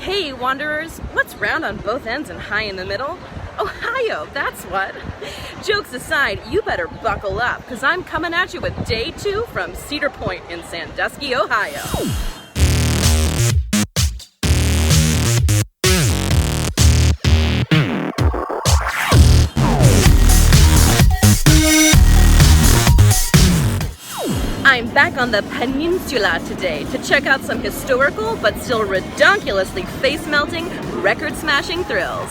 Hey wanderers, what's round on both ends and high in the middle? Ohio, that's what. Jokes aside, you better buckle up, because I'm coming at you with day 2 from Cedar Point in Sandusky, Ohio. I'm back on the peninsula today to check out some historical but still redonkulously face-melting, record-smashing thrills.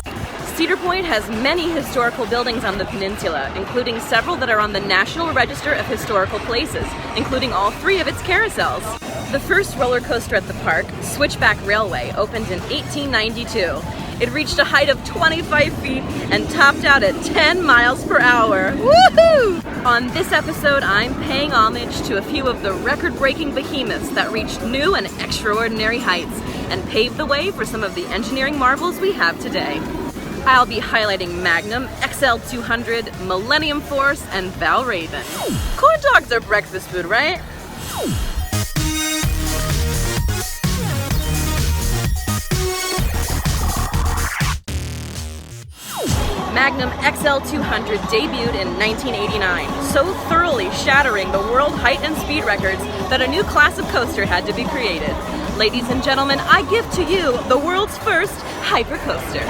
Cedar Point has many historical buildings on the peninsula, including several that are on the National Register of Historical Places, including all 3 of its carousels. The first roller coaster at the park, Switchback Railway, opened in 1892. It reached a height of 25 feet and topped out at 10 miles per hour. Woohoo! On this episode, I'm paying homage to a few of the record-breaking behemoths that reached new and extraordinary heights and paved the way for some of the engineering marvels we have today. I'll be highlighting Magnum XL-200, Millennium Force, and Valravyn. Corn dogs are breakfast food, right? Magnum XL-200 debuted in 1989, so thoroughly shattering the world height and speed records that a new class of coaster had to be created. Ladies and gentlemen, I give to you the world's first hypercoaster.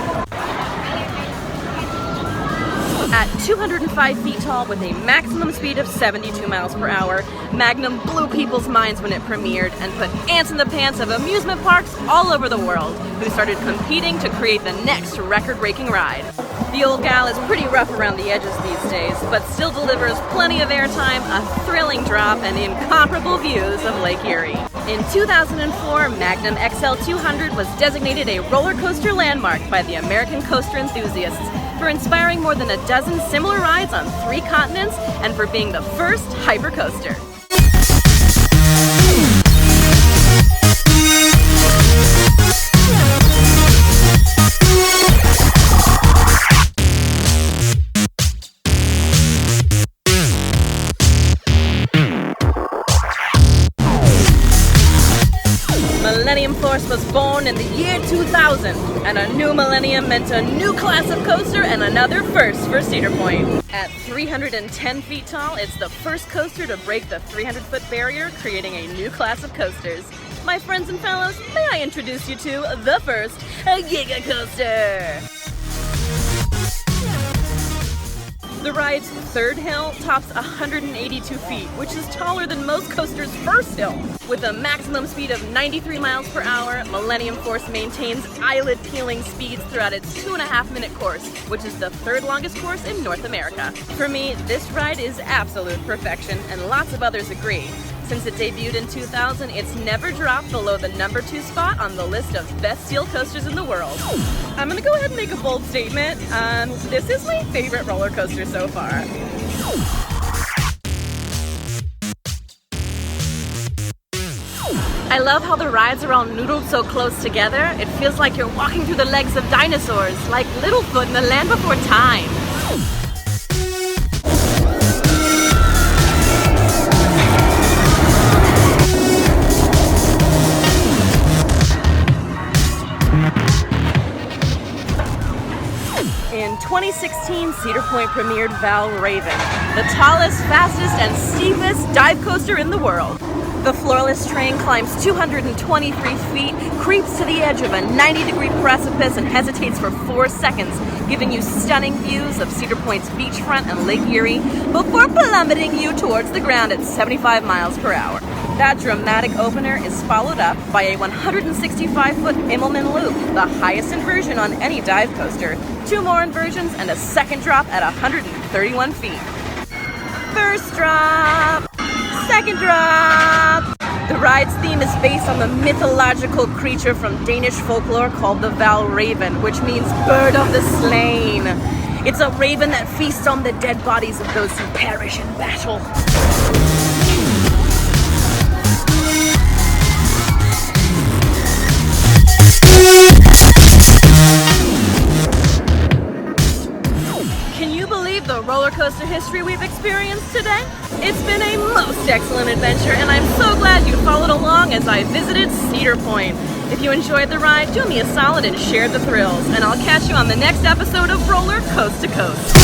At 205 feet tall with a maximum speed of 72 miles per hour, Magnum blew people's minds when it premiered and put ants in the pants of amusement parks all over the world who started competing to create the next record-breaking ride. The old gal is pretty rough around the edges these days, but still delivers plenty of airtime, a thrilling drop, and incomparable views of Lake Erie. In 2004, Magnum XL-200 was designated a roller coaster landmark by the American Coaster Enthusiasts for inspiring more than a dozen similar rides on 3 continents and for being the first hypercoaster. Millennium Force was born in the year 2000, and a new millennium meant a new class of coaster and another first for Cedar Point. At 310 feet tall, it's the first coaster to break the 300-foot barrier, creating a new class of coasters. My friends and fellows, may I introduce you to the first Giga Coaster! The ride's third hill tops 182 feet, which is taller than most coasters' first hill. With a maximum speed of 93 miles per hour, Millennium Force maintains eyelid-peeling speeds throughout its 2.5-minute course, which is the 3rd longest course in North America. For me, this ride is absolute perfection, and lots of others agree. Since it debuted in 2000, it's never dropped below the number 2 spot on the list of best steel coasters in the world. I'm gonna go ahead and make a bold statement. This is my favorite roller coaster so far. I love how the rides are all noodled so close together. It feels like you're walking through the legs of dinosaurs, like Littlefoot in the Land Before Time. In 2016, Cedar Point premiered Valravyn, the tallest, fastest, and steepest dive coaster in the world. The floorless train climbs 223 feet, creeps to the edge of a 90-degree precipice, and hesitates for 4 seconds, giving you stunning views of Cedar Point's beachfront and Lake Erie before plummeting you towards the ground at 75 miles per hour. That dramatic opener is followed up by a 165-foot Immelman loop, the highest inversion on any dive coaster, 2 more inversions, and a second drop at 131 feet. First drop! Second drop! The ride's theme is based on the mythological creature from Danish folklore called the Valravyn, which means bird of the slain. It's a raven that feasts on the dead bodies of those who perish in battle. The roller coaster history we've experienced today? It's been a most excellent adventure, and I'm so glad you followed along as I visited Cedar Point. If you enjoyed the ride, do me a solid and share the thrills, and I'll catch you on the next episode of Roller Coast to Coast.